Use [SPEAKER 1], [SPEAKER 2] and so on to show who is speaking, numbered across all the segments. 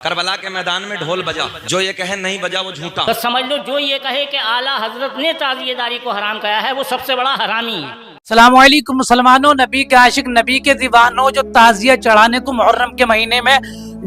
[SPEAKER 1] Karbala के मैदान में ढोल बजा, जो ये कहे नहीं बजा वो झूठा।
[SPEAKER 2] तो समझ लो जो ये कहे कि आला हजरत ने ताज़ियेदारी को हराम किया है वो सबसे बड़ा हरामी है।
[SPEAKER 3] सलामुअलैकुम मुसलमानों, नबी के आशिक, नबी के दीवानों, जो ताजिया चढ़ाने को मुहर्रम के महीने में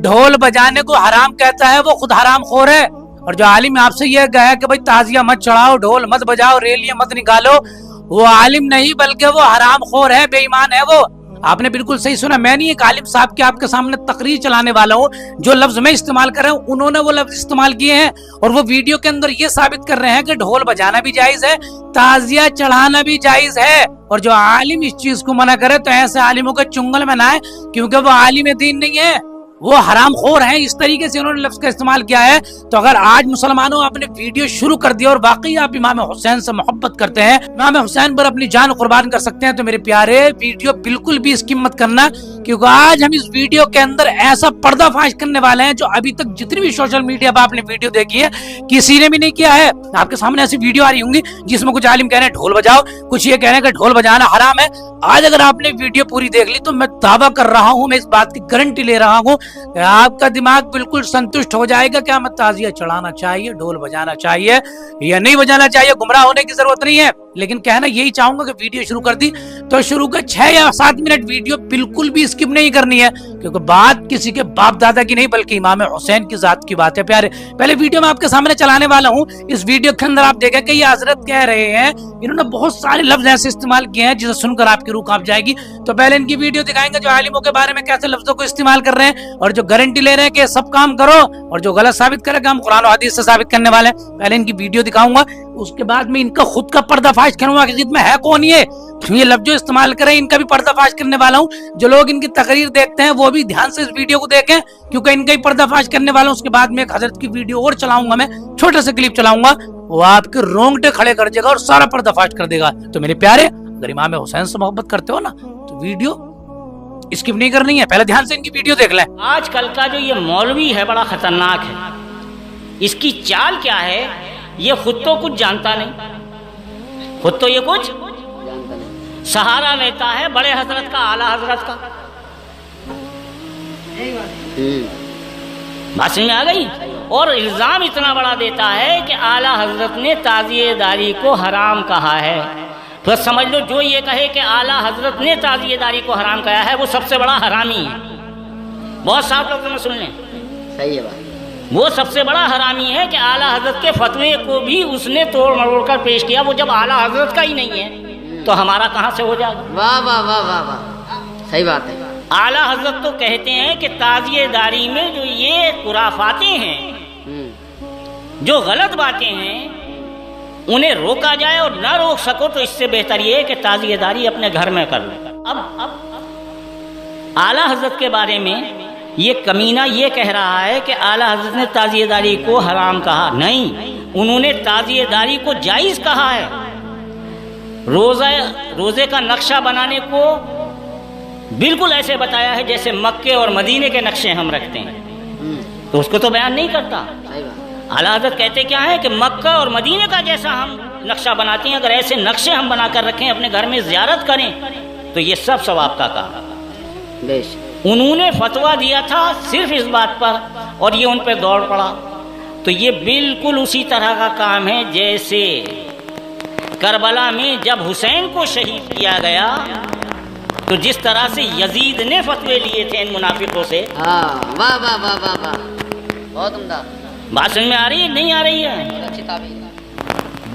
[SPEAKER 3] ढोल बजाने को हराम कहता है वो खुद हराम खोर है। और जो आलिम आपसे यह कहा कि भाई ताजिया मत चढ़ाओ, ढोल मत बजाओ, रैलियां मत निकालो, वो आलिम नहीं बल्कि वो हराम खोर है, बेईमान है वो। आपने बिल्कुल सही सुना। मैं नहीं एक आलिम साहब के आपके सामने तकरीर चलाने वाला हूँ। जो लफ्ज मैं इस्तेमाल कर रहा हूँ उन्होंने वो लफ्ज इस्तेमाल किए हैं और वो वीडियो के अंदर ये साबित कर रहे हैं कि ढोल बजाना भी जायज है, ताजिया चढ़ाना भी जायज है। और जो आलिम इस चीज को मना करे तो ऐसे आलिमों के चुंगल में ना आए, क्योंकि वो आलिम दीन नहीं है, वो हराम खोर है। इस तरीके से उन्होंने लफ्ज का इस्तेमाल किया है। तो अगर आज मुसलमानों आपने वीडियो शुरू कर दिया और वाकई आप इमाम हुसैन से मोहब्बत करते हैं, इमाम हुसैन पर अपनी जान कुर्बान कर सकते हैं, तो मेरे प्यारे वीडियो बिल्कुल भी स्किप मत करना, क्योंकि आज हम इस वीडियो के अंदर ऐसा पर्दाफाश करने वाले हैं जो अभी तक जितनी भी सोशल मीडिया पर आपने वीडियो देखी है किसी ने भी नहीं किया है। आपके सामने ऐसी वीडियो आ रही होंगी जिसमें कुछ आलिम कह रहे हैं ढोल बजाओ, कुछ ये कह रहे हैं कि ढोल बजाना हराम है। आज अगर आपने वीडियो पूरी देख ली तो मैं दावा कर रहा हूँ, मैं इस बात की गारंटी ले रहा हूँ कि आपका दिमाग बिल्कुल संतुष्ट हो जाएगा कि हमें ताजिया चढ़ाना चाहिए, ढोल बजाना चाहिए या नहीं बजाना चाहिए। गुमराह होने की जरूरत नहीं है, लेकिन कहना यही चाहूंगा कि वीडियो शुरू कर दी तो शुरू के 6 या 7 मिनट वीडियो बिल्कुल भी स्किप नहीं करनी है, क्योंकि बात किसी के बाप दादा की नहीं बल्कि इमाम हुसैन की जात की बात है। प्यारे पहले वीडियो में आपके सामने चलाने वाला हूँ। इस वीडियो के अंदर आप देखें कि ये हजरत कह रहे हैं, इन्होंने बहुत सारे लफ्ज ऐसे इस्तेमाल किए हैं जिसे सुनकर आपकी रूह कांप जाएगी। तो पहले इनकी वीडियो दिखाएंगे जो आलिमों के बारे में कैसे लफ्जों को इस्तेमाल कर रहे हैं और जो गारंटी ले रहे हैं कि सब काम करो, और जो गलत साबित करेगा हम कुरान और हदीस से साबित करने वाले हैं। पहले इनकी वीडियो दिखाऊंगा, उसके बाद में इनका खुद का पर्दाफाश करूंगा कि में है कौन ये लफ्ज जो इस्तेमाल करें, इनका भी पर्दाफाश करने वाला हूँ। जो लोग इनकी तकरीर देखते हैं वो भी ध्यान से इस वीडियो को देखें, क्योंकि इनका ही पर्दाफाश करने वाला हूँ। उसके बाद में एक हजरत की वीडियो और चलाऊंगा, मैं छोटा सा क्लिप चलाऊंगा, वो आपके रोंगटे खड़े कर देगा और सारा पर्दाफाश कर देगा। तो मेरे प्यारे, अगर इमाम हुसैन से मोहब्बत करते हो ना तो वीडियो स्किप नहीं करनी है, पहले ध्यान से इनकी वीडियो देख लें।
[SPEAKER 2] आजकल का जो ये मौलवी है बड़ा खतरनाक है। इसकी चाल क्या है, ये खुद तो कुछ जानता नहीं, खुद तो ये कुछ सहारा लेता है बड़े हजरत का, आला हजरत का। बात में आ गई। और इल्जाम इतना बड़ा देता है कि आला हजरत ने ताजियेदारी को हराम कहा है। तो समझ लो जो ये कहे कि आला हजरत ने ताजियेदारी को हराम कहा है वो सबसे बड़ा हरामी है। बहुत साफ लोग में सुन लें,
[SPEAKER 4] सही है बात।
[SPEAKER 2] वो सबसे बड़ा हरामी है कि आला हजरत के फतवे को भी उसने तोड़ मरोड़ कर पेश किया। वो जब आला हजरत का ही नहीं है तो हमारा कहाँ से हो जाएगा।
[SPEAKER 4] वाह वाह वाह वाह वाह, सही बात है।
[SPEAKER 2] आला हजरत तो कहते हैं कि ताजियेदारी में जो ये खुराफातें हैं, जो गलत बातें हैं, उन्हें रोका जाए और ना रोक सको तो इससे बेहतर ये है कि ताजियेदारी अपने घर में कर ले। अब आला हजरत के बारे में ये कमीना ये कह रहा है कि आला हजरत ने ताजियेदारी को हराम कहा, नहीं, उन्होंने ताजियेदारी को जायज़ कहा है। रोजे का नक्शा बनाने को बिल्कुल ऐसे बताया है जैसे मक्के और मदीने के नक्शे हम रखते हैं, तो उसको तो बयान नहीं करता। आला हज़रत कहते क्या है कि मक्का और मदीने का जैसा हम नक्शा बनाते हैं, अगर ऐसे नक्शे हम बनाकर रखें, अपने घर में ज़ियारत करें तो ये सब सवाब का काम। उन्होंने फतवा दिया था सिर्फ इस बात पर और ये उन पर दौड़ पड़ा, तो ये बिल्कुल उसी तरह का काम है जैसे करबला में जब हुसैन को शहीद किया गया तो जिस तरह से यजीद ने फतवे लिए थे इन मुनाफिकों से।
[SPEAKER 4] वाह वाह वाह वाह वाह, बहुत उम्दा।
[SPEAKER 2] बात समझ में आ रही है नहीं आ रही है?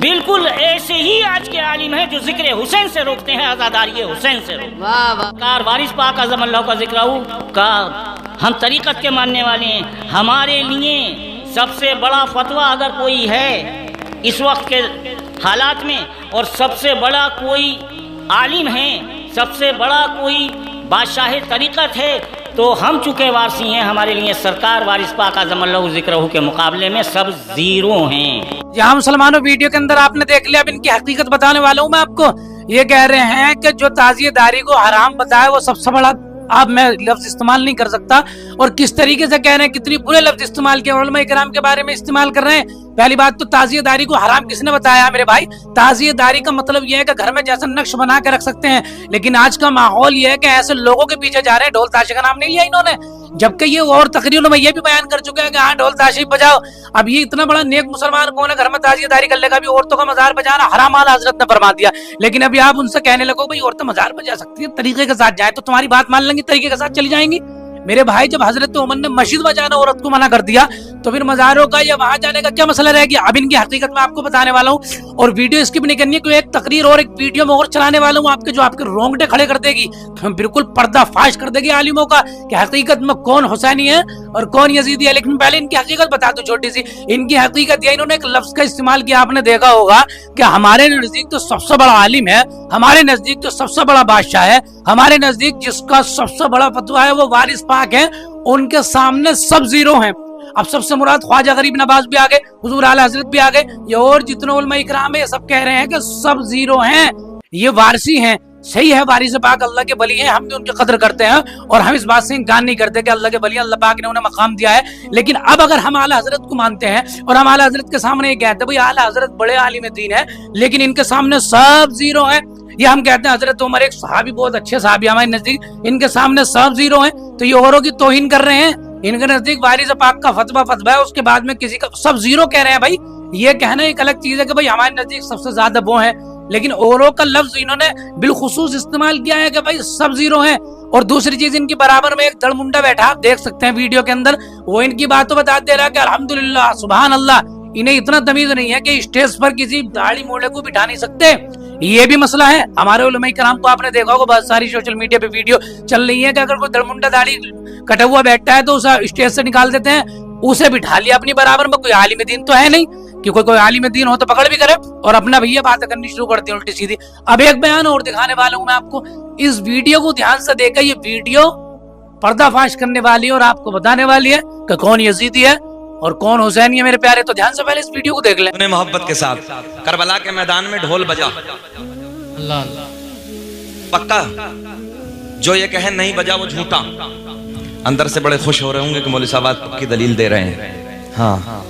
[SPEAKER 2] बिल्कुल ऐसे ही आज के आलिम हैं जो जिक्र हुसैन से रोकते हैं, आज़ादारी हुसैन से रोकते हैं।
[SPEAKER 4] वाह वाह।
[SPEAKER 2] कार वारिस पाक आज़म अल्लाह का जिक्र का हम तरीक़त के मानने वाले हैं। हमारे लिए सबसे बड़ा फतवा अगर कोई है इस वक्त के हालात में, और सबसे बड़ा कोई आलिम है, सबसे बड़ा कोई बादशाह तरीक़त है, तो हम चुके वारसी हैं। हमारे लिए सरकार वारिस पाक आज़म अल्लाह ज़िक्र के मुकाबले में सब जीरो हैं।
[SPEAKER 3] यहाँ मुसलमानों वीडियो के अंदर आपने देख लिया, अब इनकी हकीकत बताने वाला हूँ मैं आपको। ये कह रहे हैं कि जो ताजियेदारी को हराम बताया वो सबसे बड़ा, अब मैं लफ्ज इस्तेमाल नहीं कर सकता, और किस तरीके से कह रहे हैं, कितनी बुरे लफ्ज इस्तेमाल किए, उलमा इकराम के बारे में इस्तेमाल कर रहे हैं पहली बात तो ताजियेदारी को हराम किसने बताया मेरे भाई? ताजियेदारी का मतलब यह है कि घर में जैसा नक्श बना के रख सकते हैं, लेकिन आज का माहौल यह है कि ऐसे लोगों के पीछे जा रहे हैं। ढोल ताशे का नाम नहीं लिया इन्होंने, जबकि ये और तकरीरों में ये भी बयान कर चुके हैं कि हाँ ढोल ताशे बजाओ। अब ये इतना बड़ा नेक मुसलमान कौन है घर में ताजियेदारी कर लेगा? अभी औरतों का मजार बजाना हराम आला हजरत ने फरमा दिया, लेकिन अभी आप उनसे कहने लगो भाई औरतें मजार बजा सकती है, तरीके के साथ जाए, तो तुम्हारी बात मान लेंगी, तरीके के साथ चली जाएंगी। मेरे भाई जब हजरत उमर ने मस्जिद बजाना औरत को मना कर दिया, तो फिर मजारों का या वहां जाने का क्या मसला रह गया? अब इनकी हकीकत में आपको बताने वाला हूँ, और वीडियो स्किप नहीं करनी है, क्योंकि एक तकरीर और एक वीडियो में और चलाने वाला हूँ आपके, जो आपके रोंगटे खड़े कर देगी, बिल्कुल पर्दाफाश कर देगी आलिमों का कि हकीकत में कौन हुसैनी है और कौन यजीदी है। लेकिन पहले इनकी हकीकत बता दो छोटी सी। इनकी हकीकत यह, इन्होंने एक लफ्ज का इस्तेमाल किया, आपने देखा होगा कि हमारे नजदीक तो सबसे बड़ा आलिम है, हमारे नजदीक तो सबसे बड़ा बादशाह है, हमारे नजदीक जिसका सबसे बड़ा फतवा है वो वारिस पाक है, उनके सामने सब जीरो हैं। अब सबसे मुराद ख्वाजा गरीब नवाज भी आ गए, हुजूर आला हजरत भी आ गए, ये और जितने उलमा इकराम है ये सब कह रहे हैं कि सब जीरो हैं, ये वारसी हैं। सही है, वारिस पाक अल्लाह के वली हैं, हम भी उनकी कदर करते हैं, और हम इस बात से इनकार नहीं करते कि अल्लाह के वली अल्लाह पाक ने उन्हें मकाम दिया है। लेकिन अब अगर हम आला हजरत को मानते हैं और हम आला हजरत के सामने ये कहते हैं भाई आला हजरत बड़े आलिम दीन है, लेकिन इनके सामने सब जीरो है, ये हम कहते हैं हजरत उमर एक सहाबी बहुत अच्छे सहाबी हमारे नजदीक, इनके सामने सब जीरो हैं, तो ये औरों की तौहीन कर रहे हैं। इनके नजदीक वारिस पाक का फतवा है, उसके बाद में किसी का सब जीरो कह रहे हैं। भाई ये कहना एक अलग चीज है कि भाई हमारे नजदीक सबसे ज्यादा वो है, लेकिन औरों का लफ्ज इन्होंने बिलखुसूस इस्तेमाल किया है कि भाई सब जीरो हैं। और दूसरी चीज, इनके बराबर में एक दड़मुंडा बैठा, आप देख सकते हैं वीडियो के अंदर, वो इनकी बातों बता दे रहा है कि अल्हम्दुलिल्लाह सुभान अल्लाह, इन्हें इतना तमीज नहीं है कि स्टेज पर किसी दाढ़ी मोड़े को बिठा नहीं सकते। ये भी मसला है। हमारे उलमा कराम को आपने देखा होगा, बहुत सारी सोशल मीडिया पे वीडियो चल रही है कि अगर कोई दड़मुंडा दाढ़ी कटा हुआ बैठता है तो उसे स्टेज से निकाल देते हैं, उसे बिठा लिया अपनी बराबर में। कोई आलिम दीन तो है नहीं कि कोई आलिम दीन हो तो पकड़ भी करे और अपना भैया बातें करनी शुरू करती है उल्टी सीधी। अब एक बयान और दिखाने वाला हूं मैं आपको, इस वीडियो को ध्यान से देखा, ये वीडियो पर्दाफाश करने वाली है और आपको बताने वाली है कि कौन यजीदी है और कौन हुसैनी है मेरे प्यारे। तो ध्यान से पहले इस वीडियो को देख लें।
[SPEAKER 1] उन्हें मोहब्बत के साथ करबला के मैदान में ढोल बजा,
[SPEAKER 3] अल्लाह
[SPEAKER 1] पक्का जो ये कहे नहीं बजा वो झूठा। अंदर से बड़े खुश हो रहे होंगे कि मौलवी साहब आज पक्की दलील दे रहे हैं। हाँ,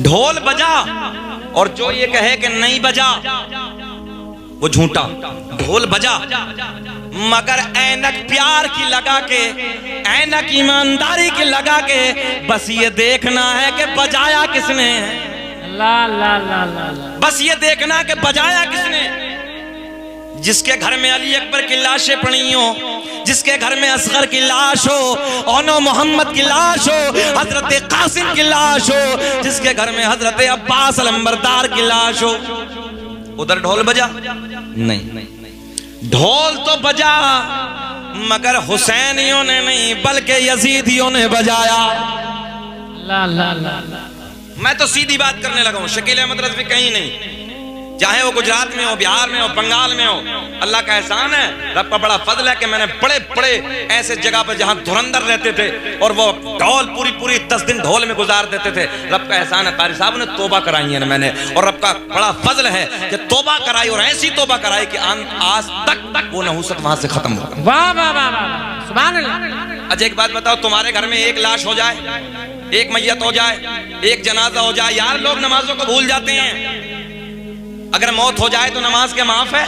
[SPEAKER 1] ढोल बजा, और जो ये कहे कि नहीं बजा वो झूठा। ढोल बजा मगर ऐनक प्यार की लगा के, ऐनक ईमानदारी की लगा के, बस ये देखना है कि बजाया किसने।
[SPEAKER 3] ला ला ला ला
[SPEAKER 1] बस ये देखना कि बजाया किसने। जिसके घर में अली अकबर की लाशें पड़ी हो, जिसके घर में असगर की लाश हो, ओनो मोहम्मद की लाश हो, हजरत कासिम की लाश हो, जिसके घर में हजरत अब्बास अलंबरदार की लाश हो, उधर ढोल बजा नहीं। ढोल तो बजा मगर हुसैनियों ने नहीं बल्कि यजीदियों ने बजाया।
[SPEAKER 3] ला ला ला ला।
[SPEAKER 1] मैं तो सीधी बात करने लगा हूं, शकील अहमद रज़वी कहीं नहीं, चाहे वो गुजरात में हो, बिहार में हो, बंगाल में हो। अल्लाह का एहसान है, रब का बड़ा फजल है कि मैंने बड़े बड़े ऐसे जगह पर जहां धुरंधर रहते थे और वो ढोल पूरी 10 दिन ढोल में गुजार देते थे। रब का एहसान है, कारी साहब ने तोबा कराई है मैंने, और रब का बड़ा फजल है कि तोबा कराई, और ऐसी तोबा कराई कि आज तक वो नहुसत वहां से खत्म हो गई।
[SPEAKER 3] वाह वाह वाह वाह, सुभान अल्लाह।
[SPEAKER 1] अच्छा एक बात बताओ, तुम्हारे घर में एक लाश हो जाए, एक मैयत हो जाए, एक जनाजा हो जाए, यार लोग नमाजों को भूल जाते हैं। अगर मौत हो जाए तो नमाज क्या माफ है?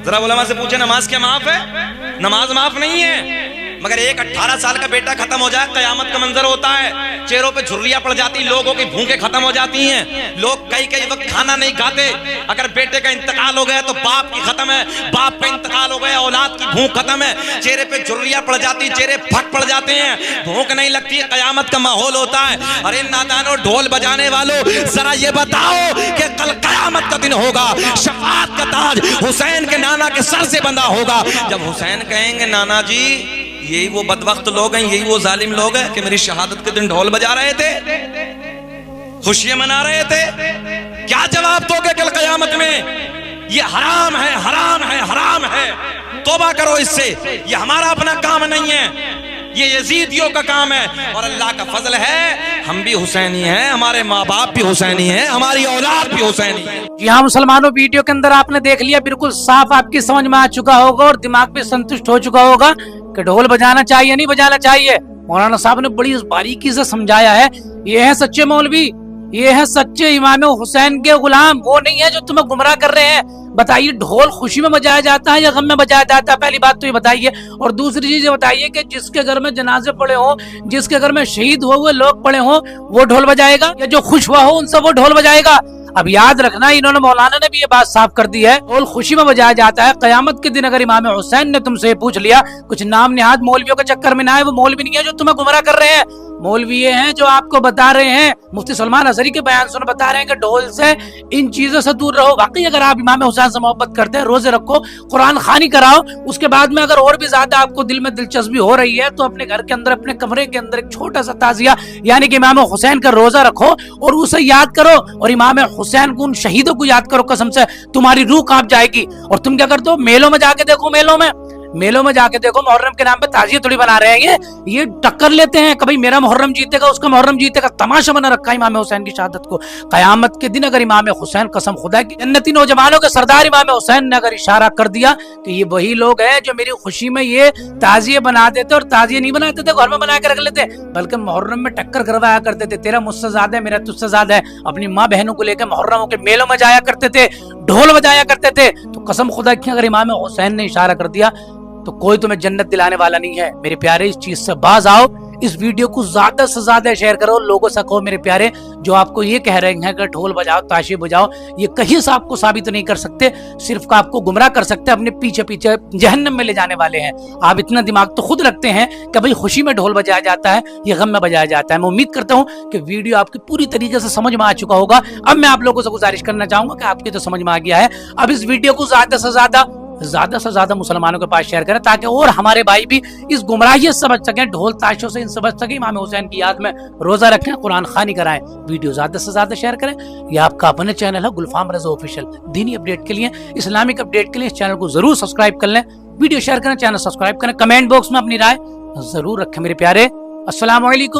[SPEAKER 1] जरा उलमा से पूछे, नमाज क्या माफ है? नमाज माफ नहीं है। मगर एक 18 साल का बेटा खत्म हो जाए, कयामत का मंजर होता है, चेहरों पे झुर्रियां पड़ जाती, लोगों की भूखें खत्म हो जाती हैं, लोग कई वक्त खाना नहीं खाते। अगर बेटे का इंतकाल हो गया तो बाप की खत्म है, बाप का इंतकाल हो गया औलाद की भूख खत्म है, चेहरे पे झुर्रियां पड़ जाती, चेहरे फट पड़ जाते हैं, भूख नहीं लगती, कयामत का माहौल होता है। अरे नादानो, ढोल बजाने वालों, जरा ये बताओ कि कल कयामत का दिन होगा, शफाअत का ताज हुसैन के नाना के सर से बंधा होगा। जब हुसैन कहेंगे नाना जी, यही वो बदबख्त लोग हैं, यही वो जालिम लोग हैं कि मेरी शहादत के दिन ढोल बजा रहे थे, खुशियां मना रहे थे, क्या जवाब दोगे कल कयामत में? ये हराम है, हराम है, हराम है, तौबा करो इससे। ये हमारा अपना काम नहीं है, ये यजीदियों का काम है, और अल्लाह का फजल है हम भी हुसैनी हैं, हमारे माँ बाप भी हुसैनी हैं, हमारी औलाद भी हुसैनी है।
[SPEAKER 3] जी हाँ मुसलमानों, वीडियो के अंदर आपने देख लिया, बिल्कुल साफ आपकी समझ में आ चुका होगा और दिमाग पे संतुष्ट हो चुका होगा कि ढोल बजाना चाहिए नहीं बजाना चाहिए। मौलाना साहब ने बड़ी बारीकी से समझाया है। ये है सच्चे मौलवी, ये है सच्चे इमाम हुसैन के गुलाम, वो नहीं है जो तुम्हें गुमराह कर रहे हैं। बताइए, ढोल खुशी में बजाया जाता है या गम में बजाया जाता है? पहली बात तो ये बताइए। और दूसरी चीज ये बताइए कि जिसके घर में जनाजे पड़े हो, जिसके घर में शहीद हुए लोग पड़े हो, वो ढोल बजाएगा, या जो खुश हुआ हो उनसे वो ढोल बजाएगा? अब याद रखना, इन्होंने मौलाना ने भी ये बात साफ कर दी है, ढोल खुशी में बजाया जाता है। कयामत के दिन अगर इमाम हुसैन ने तुमसे पूछ लिया, कुछ नाम निहाद मौलवियों के चक्कर में ना है, वो मौलवी नहीं है जो तुम्हें गुमराह कर रहे हैं। मौलवी ये हैं जो आपको बता रहे हैं, मुफ्ती सलमान अजहरी के बयान सुन बता रहे हैं कि ढोल से, इन चीजों से दूर रहो। वाकई अगर आप इमाम हुसैन से मोहब्बत करते हैं, रोजे रखो, कुरान खानी कराओ, उसके बाद में अगर और भी ज्यादा आपको दिल में दिलचस्पी हो रही है तो अपने घर के अंदर, अपने कमरे के अंदर एक छोटा सा ताजिया यानी कि इमाम हुसैन का रोजा रखो और उसे याद करो, और इमाम हुसैन को, उन शहीदों को याद करो। कसम से तुम्हारी रूह कांप जाएगी। और तुम क्या करते हो? मेलों में जाके देखो, मेलों में जाके देखो, मुहर्रम के नाम पे ताजिए थोड़ी बना रहे हैं, ये टक्कर लेते हैं। कभी मेरा मुहर्रम जीतेगा, उसका मुहर्रम जीतेगा, तमाशा बना रखा है इमाम हुसैन की शहादत को। कयामत के दिन अगर इमाम हुसैन, कसम खुदा की, जन्नती नौजवानों के सरदार इमाम हुसैन ने अगर इशारा कर दिया कि ये वही लोग हैं जो मेरी खुशी में ये ताजिए बना देते, और ताजिए नहीं बनाते थे घर में बना के रख लेते, बल्कि मुहर्रम में टक्कर करवाया करते थे, तेरा मुझसे ज्यादा है, मेरा तुझसे ज्यादा है। अपनी माँ बहनों को लेकर मुहर्रमों के मेलों में जाया करते थे, ढोल बजाया करते थे। तो कसम खुदा की अगर इमाम हुसैन ने इशारा कर दिया तो कोई तुम्हें जन्नत दिलाने वाला नहीं है। मेरे प्यारे, इस चीज से बाज आओ। इस वीडियो को ज्यादा से ज्यादा शेयर करो, लोगों से कहो मेरे प्यारे, जो आपको ये कह रहे हैं कि ढोल बजाओ, ताशे बजाओ, ये कहीं से आपको साबित नहीं कर सकते, सिर्फ आपको गुमराह कर सकते, अपने पीछे पीछे जहन्नम में ले जाने वाले हैं। आप इतना दिमाग तो खुद रखते हैं कि भाई खुशी में ढोल बजाया जाता है या गम में बजाया जाता है। मैं उम्मीद करता हूँ कि वीडियो आपकी पूरी तरीके से समझ में आ चुका होगा। अब मैं आप लोगों से गुजारिश करना चाहूंगा कि आपकी तो समझ में आ गया है, अब इस वीडियो को ज्यादा से ज्यादा मुसलमानों के पास शेयर करें, ताकि और हमारे भाई भी इस गुमराहियत समझ सकें, ढोल ताशों से इन बच सके, इमाम हुसैन की याद में रोजा रखें, कुरान खानी कराएं। वीडियो ज्यादा से ज्यादा शेयर करें। यह आपका अपने चैनल है गुलफाम रजा ऑफिशियल। दीनी अपडेट के लिए, इस्लामिक अपडेट के लिए इस चैनल को जरूर सब्सक्राइब कर लें। वीडियो शेयर करें, चैनल सब्सक्राइब करें, कमेंट बॉक्स में अपनी राय जरूर रखें मेरे प्यारे। अस्सलाम वालेकुम।